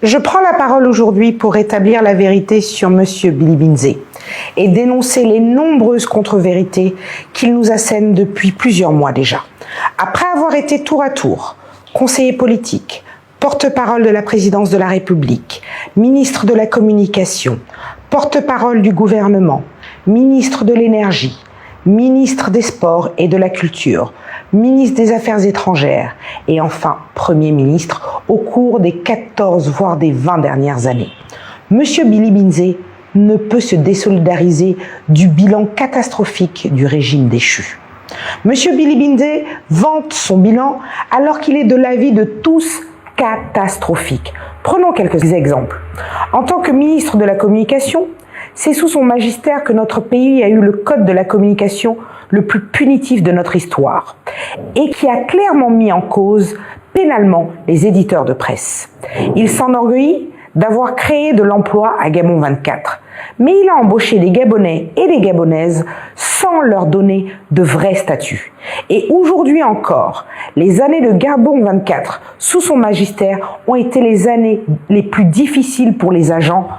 Je prends la parole aujourd'hui pour établir la vérité sur M. Billy et dénoncer les nombreuses contre-vérités qu'il nous assène depuis plusieurs mois déjà. Après avoir été tour à tour conseiller politique, porte-parole de la présidence de la République, ministre de la Communication, porte-parole du gouvernement, ministre de l'Énergie, ministre des Sports et de la Culture, ministre des Affaires étrangères et enfin Premier ministre au cours des 14 voire des 20 dernières années. Monsieur Billy Binze ne peut se désolidariser du bilan catastrophique du régime déchu. Monsieur Billy Binze vante son bilan alors qu'il est de l'avis de tous catastrophique. Prenons quelques exemples. En tant que ministre de la Communication, c'est sous son magistère que notre pays a eu le code de la communication le plus punitif de notre histoire et qui a clairement mis en cause pénalement les éditeurs de presse. Il s'enorgueillit d'avoir créé de l'emploi à Gabon 24, mais il a embauché des Gabonais et des Gabonaises sans leur donner de vrai statut. Et aujourd'hui encore, les années de Gabon 24 sous son magistère ont été les années les plus difficiles pour les agents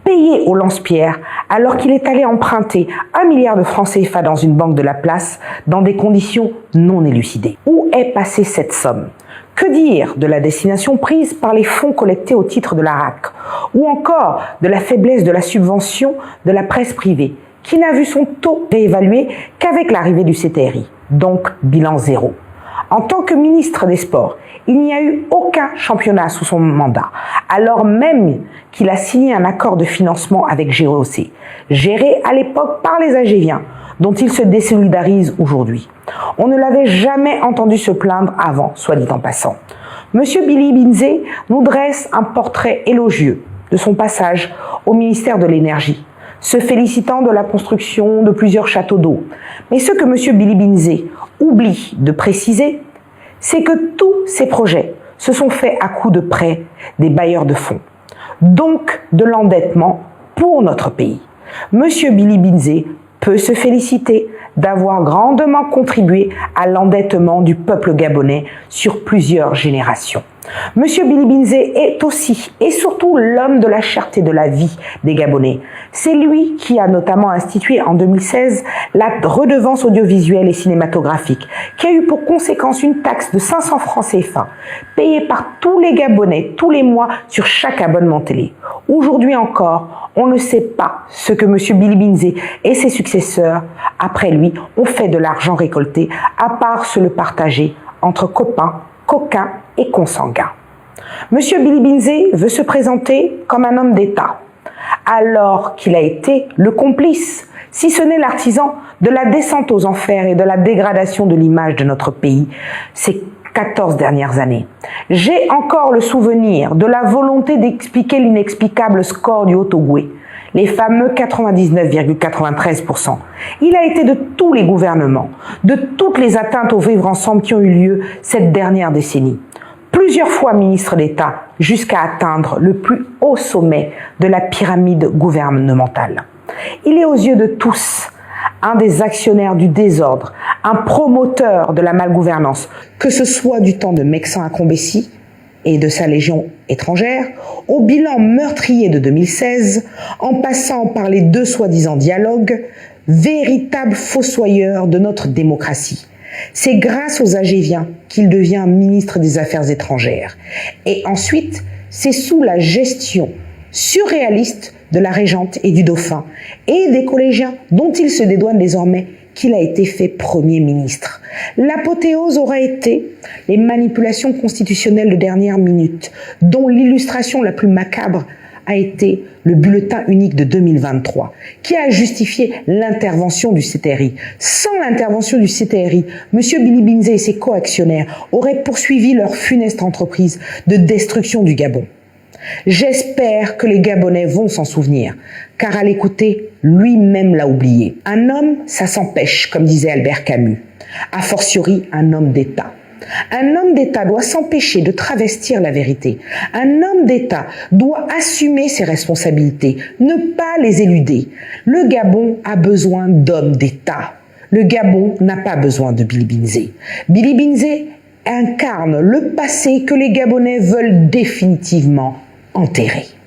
payé au lance-pierre alors qu'il est allé emprunter 1 milliard de francs CFA dans une banque de la place dans des conditions non élucidées. Où est passée cette somme? Que dire de la destination prise par les fonds collectés au titre de la RAC ou encore de la faiblesse de la subvention de la presse privée qui n'a vu son taux réévalué qu'avec l'arrivée du CTRI, donc bilan zéro. En tant que ministre des Sports, il n'y a eu aucun championnat sous son mandat, alors même qu'il a signé un accord de financement avec GOC, géré à l'époque par les Agéviens, dont il se désolidarise aujourd'hui. On ne l'avait jamais entendu se plaindre avant, soit dit en passant. Monsieur Billy Binze nous dresse un portrait élogieux de son passage au ministère de l'Énergie, se félicitant de la construction de plusieurs châteaux d'eau. Mais ce que monsieur Billy Binze oublie de préciser, c'est que tous ces projets se sont faits à coups de prêts des bailleurs de fonds, donc de l'endettement pour notre pays. Monsieur Billy Binze peut se féliciter d'avoir grandement contribué à l'endettement du peuple gabonais sur plusieurs générations. Monsieur Billy Binze est aussi et surtout l'homme de la cherté de la vie des Gabonais. C'est lui qui a notamment institué en 2016 la redevance audiovisuelle et cinématographique, qui a eu pour conséquence une taxe de 500 francs CFA, payée par tous les Gabonais tous les mois sur chaque abonnement télé. Aujourd'hui encore, on ne sait pas ce que monsieur Billy Binze et ses successeurs, après lui, ont fait de l'argent récolté, à part se le partager entre copains, coquins et consanguins. Monsieur Billy Binze veut se présenter comme un homme d'État, alors qu'il a été le complice, si ce n'est l'artisan, de la descente aux enfers et de la dégradation de l'image de notre pays ces 14 dernières années. J'ai encore le souvenir de la volonté d'expliquer l'inexplicable score du Haut-Ogooué, les fameux 99,93%. Il a été de tous les gouvernements, de toutes les atteintes au vivre ensemble qui ont eu lieu cette dernière décennie. Plusieurs fois ministre d'État, jusqu'à atteindre le plus haut sommet de la pyramide gouvernementale. Il est aux yeux de tous un des actionnaires du désordre, un promoteur de la malgouvernance, que ce soit du temps de Mexan à Combessis et de sa légion étrangère, au bilan meurtrier de 2016, en passant par les deux soi-disant dialogues, véritable fossoyeur de notre démocratie. C'est grâce aux Agéviens qu'il devient ministre des Affaires étrangères. Et ensuite, c'est sous la gestion surréaliste de la régente et du dauphin et des collégiens dont il se dédouane désormais qu'il a été fait Premier ministre. L'apothéose aura été les manipulations constitutionnelles de dernière minute, dont l'illustration la plus macabre a été le bulletin unique de 2023, qui a justifié l'intervention du CTRI. Sans l'intervention du CTRI, M. Billy Binze et ses coactionnaires auraient poursuivi leur funeste entreprise de destruction du Gabon. J'espère que les Gabonais vont s'en souvenir, car à l'écouter, lui-même l'a oublié. Un homme, ça s'empêche, comme disait Albert Camus. A fortiori, un homme d'État. Un homme d'État doit s'empêcher de travestir la vérité. Un homme d'État doit assumer ses responsabilités, ne pas les éluder. Le Gabon a besoin d'hommes d'État. Le Gabon n'a pas besoin de Billy Binze. Billy Binze incarne le passé que les Gabonais veulent définitivement enterré.